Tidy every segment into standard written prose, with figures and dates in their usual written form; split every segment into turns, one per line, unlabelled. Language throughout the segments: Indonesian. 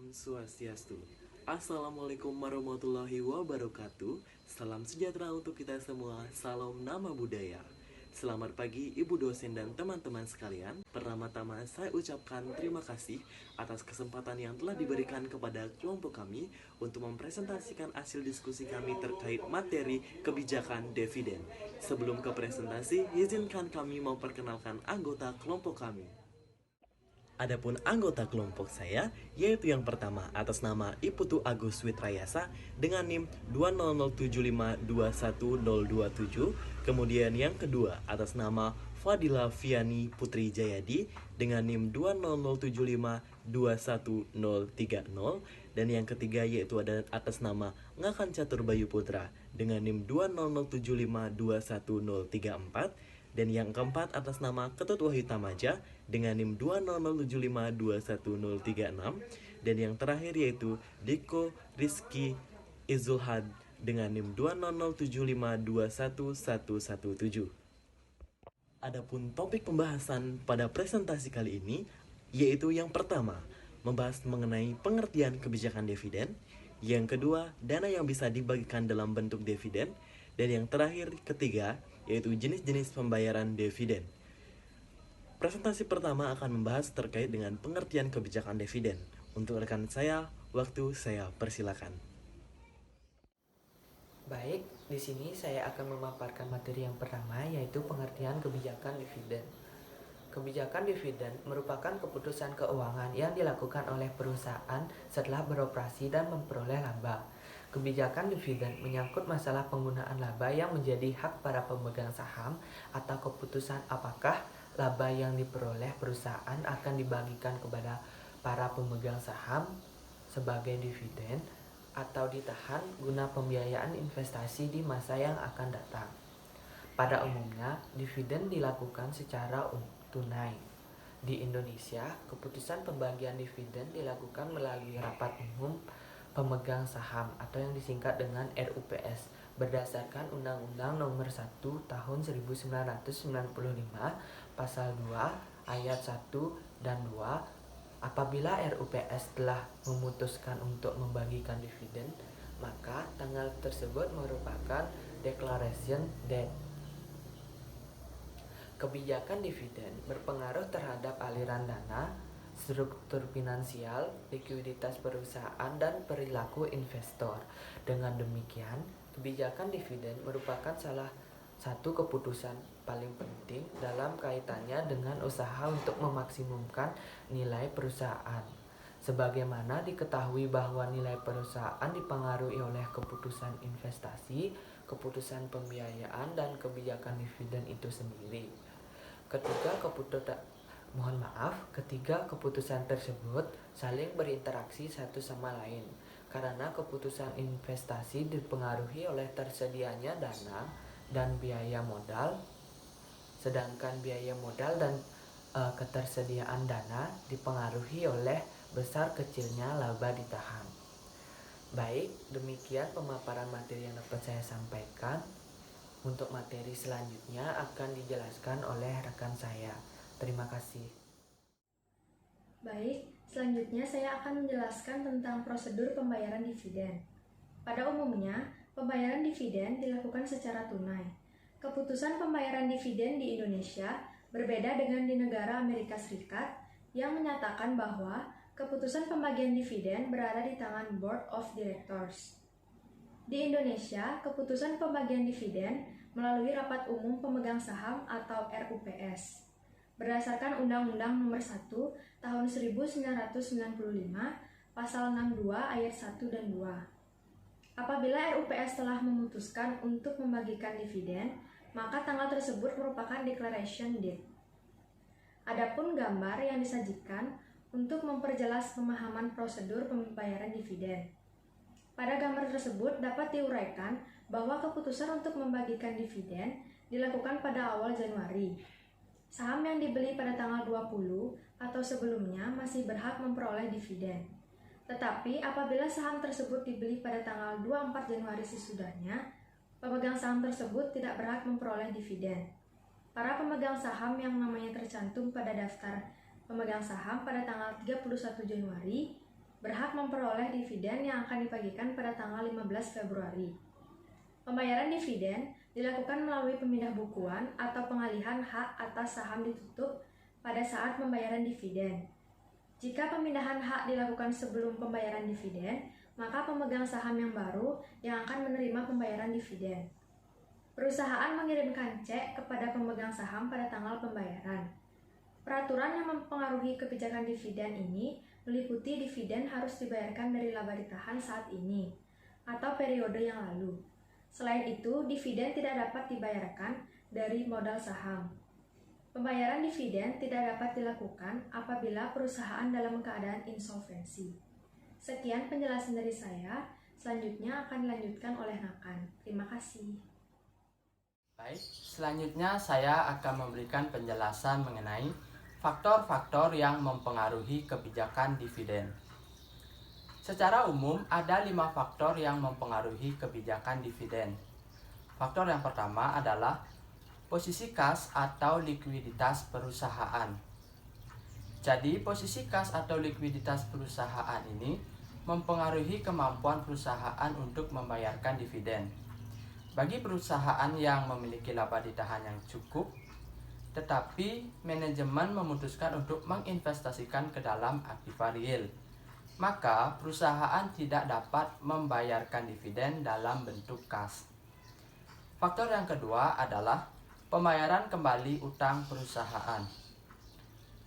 Om Swastiastu. Assalamualaikum warahmatullahi wabarakatuh. Salam sejahtera untuk kita semua. Salam nama budaya. Selamat pagi ibu dosen dan teman-teman sekalian. Pertama-tama saya ucapkan terima kasih atas kesempatan yang telah diberikan kepada kelompok kami untuk mempresentasikan hasil diskusi kami terkait materi kebijakan dividen. Sebelum ke presentasi, izinkan kami memperkenalkan anggota kelompok kami. Adapun anggota kelompok saya, yaitu yang pertama atas nama Iputu Agus Witrayasa dengan NIM 20075210027, kemudian yang kedua atas nama Fadila Viani Putri Jayadi dengan NIM 20075210030, dan yang ketiga yaitu ada atas nama Ngakan Catur Bayu Putra dengan NIM 20075210034, dan yang keempat atas nama Ketut Wahyu Tamaja dengan NIM 20075210036, dan yang terakhir yaitu Diko Rizky Izulhad dengan NIM 20075211117. Adapun topik pembahasan pada presentasi kali ini yaitu yang pertama, membahas mengenai pengertian kebijakan dividen, yang kedua, dana yang bisa dibagikan dalam bentuk dividen, dan yang terakhir ketiga yaitu jenis-jenis pembayaran dividen. Presentasi pertama akan membahas terkait dengan pengertian kebijakan dividen. Untuk rekan saya, waktu saya persilakan.
Baik, di sini saya akan memaparkan materi yang pertama, yaitu pengertian kebijakan dividen. Kebijakan dividen merupakan keputusan keuangan yang dilakukan oleh perusahaan setelah beroperasi dan memperoleh laba. Kebijakan dividen menyangkut masalah penggunaan laba yang menjadi hak para pemegang saham atau keputusan apakah laba yang diperoleh perusahaan akan dibagikan kepada para pemegang saham sebagai dividen atau ditahan guna pembiayaan investasi di masa yang akan datang. Pada umumnya, dividen dilakukan secara tunai. Di Indonesia, keputusan pembagian dividen dilakukan melalui rapat umum pemegang saham atau yang disingkat dengan RUPS berdasarkan Undang-Undang Nomor 1 Tahun 1995 Pasal 2 Ayat 1 dan 2. Apabila RUPS telah memutuskan untuk membagikan dividen, maka tanggal tersebut merupakan declaration date. Kebijakan dividen berpengaruh terhadap aliran dana, struktur finansial, likuiditas perusahaan, dan perilaku investor. Dengan demikian, kebijakan dividen merupakan salah satu keputusan paling penting dalam kaitannya dengan usaha untuk memaksimumkan nilai perusahaan. Sebagaimana diketahui bahwa nilai perusahaan dipengaruhi oleh keputusan investasi, keputusan pembiayaan, dan kebijakan dividen itu sendiri. Ketiga keputusan tersebut saling berinteraksi satu sama lain karena keputusan investasi dipengaruhi oleh tersedianya dana dan biaya modal, sedangkan biaya modal dan ketersediaan dana dipengaruhi oleh besar kecilnya laba ditahan. Baik, demikian pemaparan materi yang dapat saya sampaikan. Untuk materi selanjutnya akan dijelaskan oleh rekan saya. Terima kasih.
Baik, selanjutnya saya akan menjelaskan tentang prosedur pembayaran dividen. Pada umumnya, pembayaran dividen dilakukan secara tunai. Keputusan pembayaran dividen di Indonesia berbeda dengan di negara Amerika Serikat yang menyatakan bahwa keputusan pembagian dividen berada di tangan Board of Directors. Di Indonesia, keputusan pembagian dividen melalui Rapat Umum Pemegang Saham atau RUPS. Berdasarkan Undang-Undang Nomor 1 Tahun 1995, Pasal 62 Ayat 1 dan 2. Apabila RUPS telah memutuskan untuk membagikan dividen, maka tanggal tersebut merupakan declaration date. Adapun gambar yang disajikan untuk memperjelas pemahaman prosedur pembayaran dividen. Pada gambar tersebut dapat diuraikan bahwa keputusan untuk membagikan dividen dilakukan pada awal Januari. Saham yang dibeli pada tanggal 20 atau sebelumnya masih berhak memperoleh dividen. Tetapi apabila saham tersebut dibeli pada tanggal 24 Januari sesudahnya, pemegang saham tersebut tidak berhak memperoleh dividen. Para pemegang saham yang namanya tercantum pada daftar pemegang saham pada tanggal 31 Januari berhak memperoleh dividen yang akan dibagikan pada tanggal 15 Februari. Pembayaran dividen dilakukan melalui pemindah bukuan atau pengalihan hak atas saham ditutup pada saat pembayaran dividen. Jika pemindahan hak dilakukan sebelum pembayaran dividen, maka pemegang saham yang baru yang akan menerima pembayaran dividen. Perusahaan mengirimkan cek kepada pemegang saham pada tanggal pembayaran. Peraturan yang mempengaruhi kebijakan dividen ini meliputi dividen harus dibayarkan dari laba ditahan saat ini atau periode yang lalu. Selain itu, dividen tidak dapat dibayarkan dari modal saham. Pembayaran dividen tidak dapat dilakukan apabila perusahaan dalam keadaan insolvensi. Sekian penjelasan dari saya, selanjutnya akan dilanjutkan oleh Nakan. Terima kasih.
Baik, selanjutnya saya akan memberikan penjelasan mengenai faktor-faktor yang mempengaruhi kebijakan dividen. Secara umum, ada 5 faktor yang mempengaruhi kebijakan dividen. Faktor yang pertama adalah posisi kas atau likuiditas perusahaan. Jadi, posisi kas atau likuiditas perusahaan ini mempengaruhi kemampuan perusahaan untuk membayarkan dividen. Bagi perusahaan yang memiliki laba ditahan yang cukup, tetapi manajemen memutuskan untuk menginvestasikan ke dalam aktiva real, maka perusahaan tidak dapat membayarkan dividen dalam bentuk kas. Faktor yang kedua adalah pembayaran kembali utang perusahaan.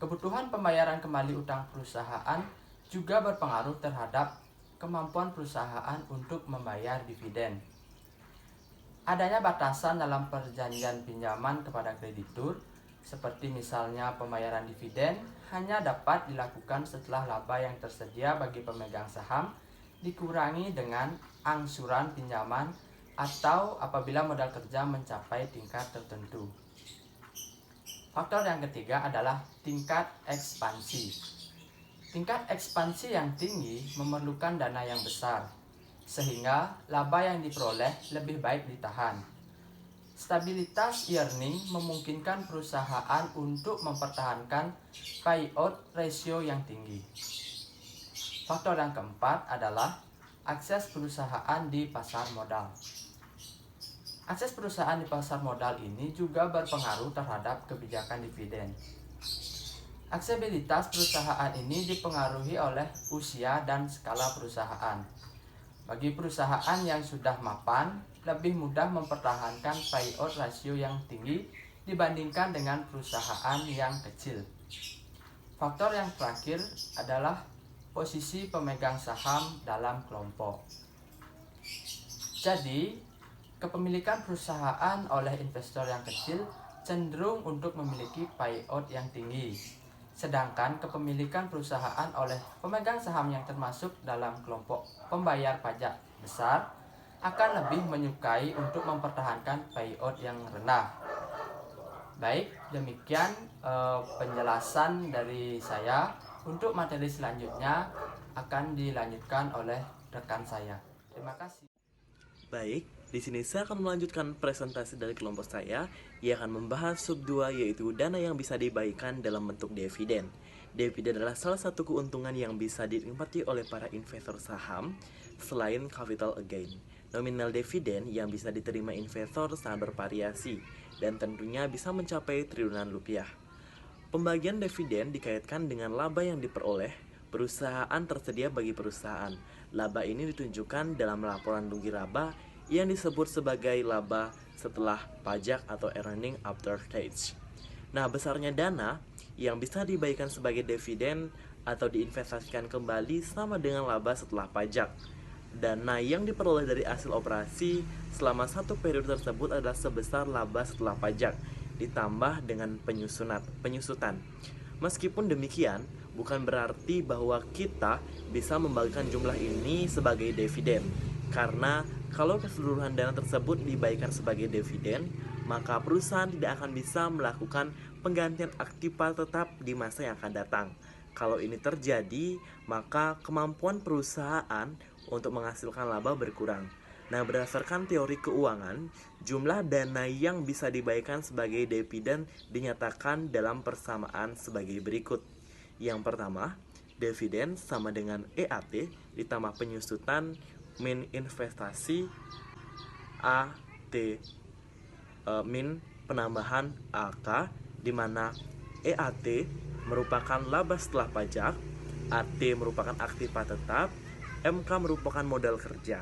Kebutuhan pembayaran kembali utang perusahaan juga berpengaruh terhadap kemampuan perusahaan untuk membayar dividen. Adanya batasan dalam perjanjian pinjaman kepada kreditur, seperti misalnya pembayaran dividen hanya dapat dilakukan setelah laba yang tersedia bagi pemegang saham dikurangi dengan angsuran pinjaman atau apabila modal kerja mencapai tingkat tertentu. Faktor yang ketiga adalah tingkat ekspansi. Tingkat ekspansi yang tinggi memerlukan dana yang besar, sehingga laba yang diperoleh lebih baik ditahan. Stabilitas earning memungkinkan perusahaan untuk mempertahankan payout ratio yang tinggi. Faktor yang keempat adalah akses perusahaan di pasar modal. Akses perusahaan di pasar modal ini juga berpengaruh terhadap kebijakan dividen. Aksesibilitas perusahaan ini dipengaruhi oleh usia dan skala perusahaan. Bagi perusahaan yang sudah mapan, lebih mudah mempertahankan payout ratio yang tinggi dibandingkan dengan perusahaan yang kecil. Faktor yang terakhir adalah posisi pemegang saham dalam kelompok. Jadi, kepemilikan perusahaan oleh investor yang kecil cenderung untuk memiliki payout yang tinggi. Sedangkan kepemilikan perusahaan oleh pemegang saham yang termasuk dalam kelompok pembayar pajak besar akan lebih menyukai untuk mempertahankan payout yang rendah. Baik, demikian penjelasan dari saya. Untuk materi selanjutnya akan dilanjutkan oleh rekan saya. Terima kasih.
Baik, di sini saya akan melanjutkan presentasi dari kelompok saya yang akan membahas sub 2, yaitu dana yang bisa dibagikan dalam bentuk dividen. Dividen adalah salah satu keuntungan yang bisa dinikmati oleh para investor saham selain capital gain. Nominal dividen yang bisa diterima investor sangat bervariasi dan tentunya bisa mencapai triliunan rupiah. Pembagian dividen dikaitkan dengan laba yang diperoleh perusahaan tersedia bagi perusahaan. Laba ini ditunjukkan dalam laporan rugi laba yang disebut sebagai laba setelah pajak atau earning after tax. Nah, besarnya dana yang bisa dibagikan sebagai dividen atau diinvestasikan kembali sama dengan laba setelah pajak. Dana yang diperoleh dari hasil operasi selama satu periode tersebut adalah sebesar laba setelah pajak ditambah dengan penyusutan. Meskipun demikian, bukan berarti bahwa kita bisa membagikan jumlah ini sebagai dividen, karena kalau keseluruhan dana tersebut dibagikan sebagai dividen, maka perusahaan tidak akan bisa melakukan penggantian aktiva tetap di masa yang akan datang. Kalau ini terjadi, maka kemampuan perusahaan untuk menghasilkan laba berkurang. Nah, berdasarkan teori keuangan, jumlah dana yang bisa dibagikan sebagai dividen dinyatakan dalam persamaan sebagai berikut. Yang pertama, dividen sama dengan EAT ditambah penyusutan min investasi AT min penambahan AK, di mana EAT merupakan laba setelah pajak, AT merupakan aktiva tetap, MK merupakan modal kerja.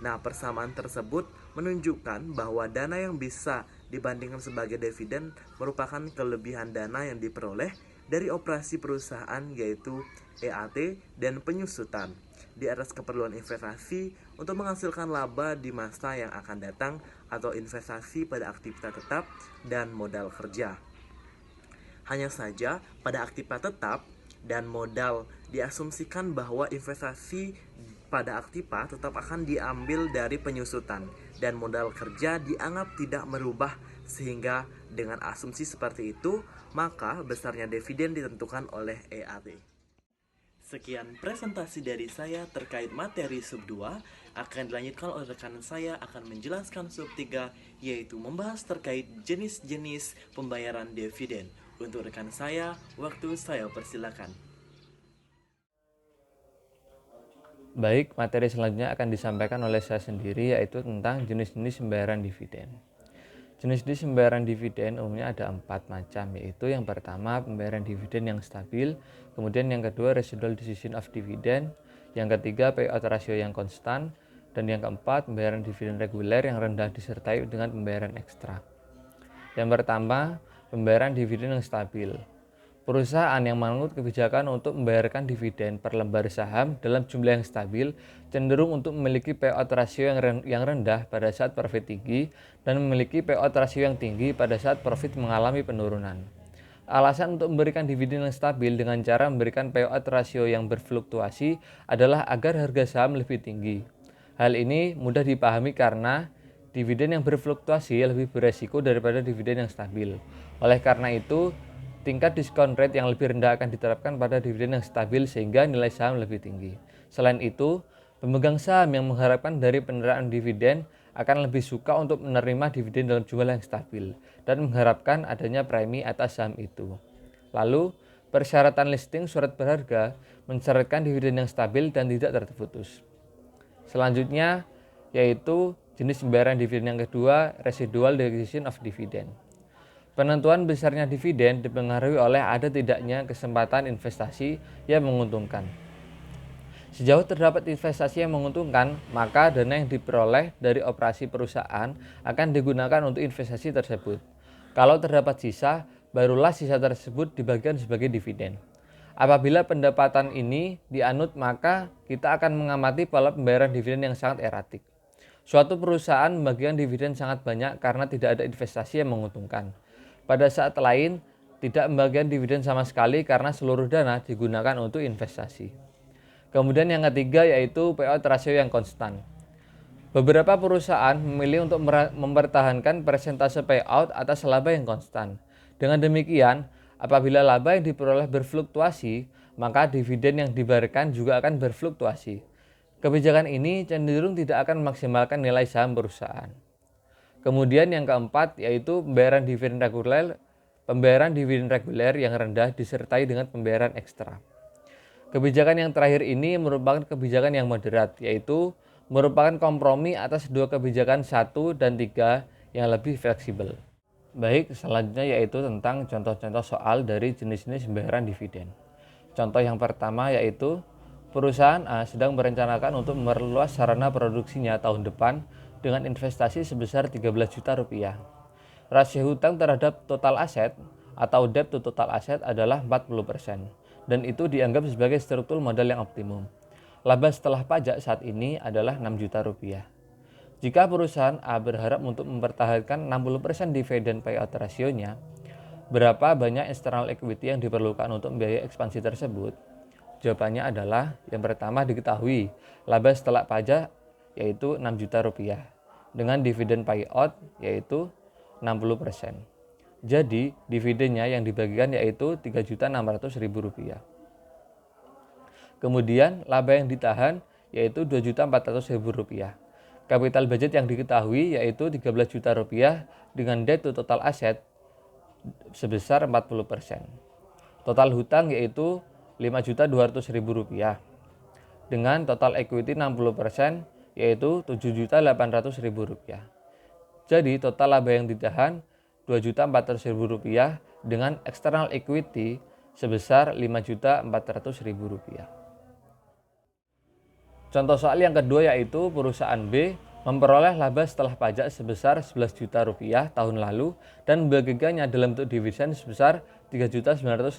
Nah, persamaan tersebut menunjukkan bahwa dana yang bisa dibandingkan sebagai dividen merupakan kelebihan dana yang diperoleh dari operasi perusahaan, yaitu EAT dan penyusutan di atas keperluan investasi untuk menghasilkan laba di masa yang akan datang atau investasi pada aktivitas tetap dan modal kerja. Hanya saja pada aktivitas tetap dan modal diasumsikan bahwa investasi pada aktivitas tetap akan diambil dari penyusutan dan modal kerja dianggap tidak merubah, sehingga dengan asumsi seperti itu maka besarnya dividen ditentukan oleh EAT. Sekian presentasi dari saya terkait materi sub 2. Akan dilanjutkan oleh rekan saya akan menjelaskan sub 3, yaitu membahas terkait jenis-jenis pembayaran dividen. Untuk rekan saya, waktu saya persilakan.
Baik, materi selanjutnya akan disampaikan oleh saya sendiri, yaitu tentang jenis-jenis pembayaran dividen. Jenis-jenis pembayaran dividen umumnya ada 4 macam, yaitu yang pertama pembayaran dividen yang stabil, kemudian yang kedua residual decision of dividend, yang ketiga payout ratio yang konstan, dan yang keempat pembayaran dividen reguler yang rendah disertai dengan pembayaran ekstra. Yang pertama, pembayaran dividen yang stabil. Perusahaan yang menganut kebijakan untuk membayarkan dividen per lembar saham dalam jumlah yang stabil cenderung untuk memiliki payout ratio yang rendah pada saat profit tinggi dan memiliki payout ratio yang tinggi pada saat profit mengalami penurunan. Alasan untuk memberikan dividen yang stabil dengan cara memberikan payout ratio yang berfluktuasi adalah agar harga saham lebih tinggi. Hal ini mudah dipahami karena dividen yang berfluktuasi lebih beresiko daripada dividen yang stabil. Oleh karena itu, tingkat diskon rate yang lebih rendah akan diterapkan pada dividen yang stabil sehingga nilai saham lebih tinggi. Selain itu, pemegang saham yang mengharapkan dari penerimaan dividen akan lebih suka untuk menerima dividen dalam jumlah yang stabil dan mengharapkan adanya premi atas saham itu. Lalu, persyaratan listing surat berharga mensyaratkan dividen yang stabil dan tidak terputus. Selanjutnya, yaitu jenis pembayaran dividen yang kedua, residual decision of dividend. Penentuan besarnya dividen dipengaruhi oleh ada tidaknya kesempatan investasi yang menguntungkan. Sejauh terdapat investasi yang menguntungkan, maka dana yang diperoleh dari operasi perusahaan akan digunakan untuk investasi tersebut. Kalau terdapat sisa, barulah sisa tersebut dibagikan sebagai dividen. Apabila pendapatan ini dianut, maka kita akan mengamati pola pembayaran dividen yang sangat eratik. Suatu perusahaan membagikan dividen sangat banyak karena tidak ada investasi yang menguntungkan. Pada saat lain, tidak membagikan dividen sama sekali karena seluruh dana digunakan untuk investasi. Kemudian yang ketiga yaitu payout ratio yang konstan. Beberapa perusahaan memilih untuk mempertahankan persentase payout atas laba yang konstan. Dengan demikian, apabila laba yang diperoleh berfluktuasi, maka dividen yang dibayarkan juga akan berfluktuasi. Kebijakan ini cenderung tidak akan memaksimalkan nilai saham perusahaan. Kemudian yang keempat yaitu pembayaran dividen reguler yang rendah disertai dengan pembayaran ekstra. Kebijakan yang terakhir ini merupakan kebijakan yang moderat, yaitu merupakan kompromi atas dua kebijakan 1 dan 3 yang lebih fleksibel. Baik, selanjutnya yaitu tentang contoh-contoh soal dari jenis-jenis pembayaran dividen. Contoh yang pertama yaitu perusahaan A sedang merencanakan untuk memperluas sarana produksinya tahun depan dengan investasi sebesar 13 juta rupiah. Rasio hutang terhadap total aset atau debt to total asset adalah 40% dan itu dianggap sebagai struktur modal yang optimum. Laba setelah pajak saat ini adalah 6 juta rupiah. Jika perusahaan A berharap untuk mempertahankan 60% dividen payout rasionya, berapa banyak external equity yang diperlukan untuk membiayai ekspansi tersebut? Jawabannya adalah yang pertama diketahui laba setelah pajak yaitu 6 juta rupiah dengan dividen payout yaitu 60%. Jadi dividennya yang dibagikan yaitu 3.600.000 rupiah. Kemudian laba yang ditahan yaitu 2.400.000 rupiah. Capital budget yang diketahui yaitu 13 juta rupiah dengan debt to total asset sebesar 40%. Total hutang yaitu Rp5.200.000 dengan total equity 60% yaitu Rp7.800.000. Jadi total laba yang ditahan Rp2.400.000 dengan external equity sebesar Rp5.400.000. Contoh soal yang kedua yaitu perusahaan B memperoleh laba setelah pajak sebesar Rp11 juta tahun lalu dan membagikannya dalam bentuk dividen sebesar Rp3.960.000.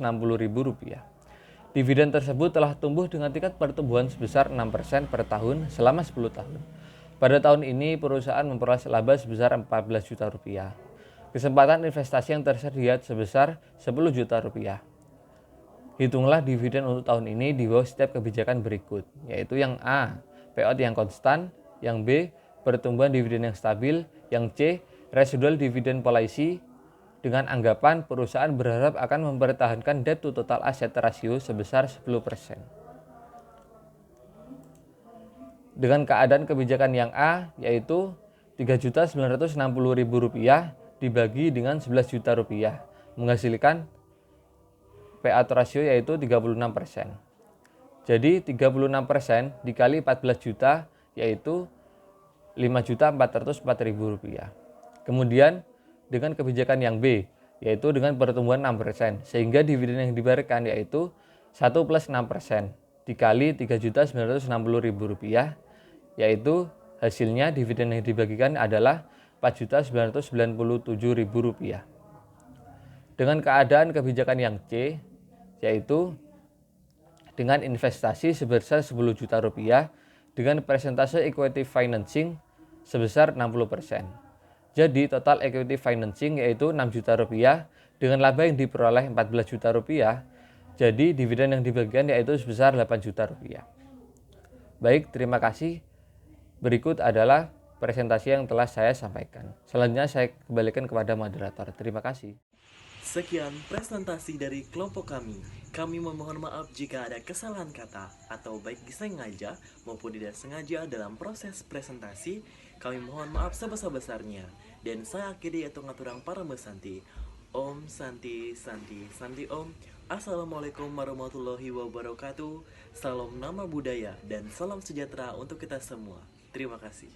Dividen tersebut telah tumbuh dengan tingkat pertumbuhan sebesar 6% per tahun selama 10 tahun. Pada tahun ini perusahaan memperoleh laba sebesar Rp14 juta. Kesempatan investasi yang tersedia sebesar Rp10 juta. Hitunglah dividen untuk tahun ini di bawah setiap kebijakan berikut, yaitu yang A, payout yang konstan, yang B, pertumbuhan dividen yang stabil, yang C, residual dividend policy, dengan anggapan perusahaan berharap akan mempertahankan debt to total asset ratio sebesar 10%. Dengan keadaan kebijakan yang A, yaitu Rp3.960.000 dibagi dengan Rp11 juta, menghasilkan payout ratio yaitu 36%. Jadi 36% dikali 14 juta yaitu Rp5.404.000. Kemudian dengan kebijakan yang B yaitu dengan pertumbuhan 6% sehingga dividen yang diberikan yaitu 1 plus 6% dikali Rp3.960.000 yaitu hasilnya dividen yang dibagikan adalah Rp4.997.000. Dengan keadaan kebijakan yang C yaitu dengan investasi sebesar Rp10 juta dengan persentase equity financing sebesar 60%. Jadi total equity financing yaitu Rp6 juta dengan laba yang diperoleh Rp14 juta. Jadi dividen yang dibagikan yaitu sebesar Rp8 juta. Baik, terima kasih. Berikut adalah presentasi yang telah saya sampaikan. Selanjutnya saya kembalikan kepada moderator. Terima kasih.
Sekian presentasi dari kelompok kami. Kami memohon maaf jika ada kesalahan kata atau baik disengaja maupun tidak sengaja dalam proses presentasi. Kami mohon maaf sebesar-besarnya. Dan saya akhiri yaitu ngaturang para mesanti. Om Santi Santi Santi Om. Assalamualaikum warahmatullahi wabarakatuh. Salam nama budaya dan salam sejahtera untuk kita semua. Terima kasih.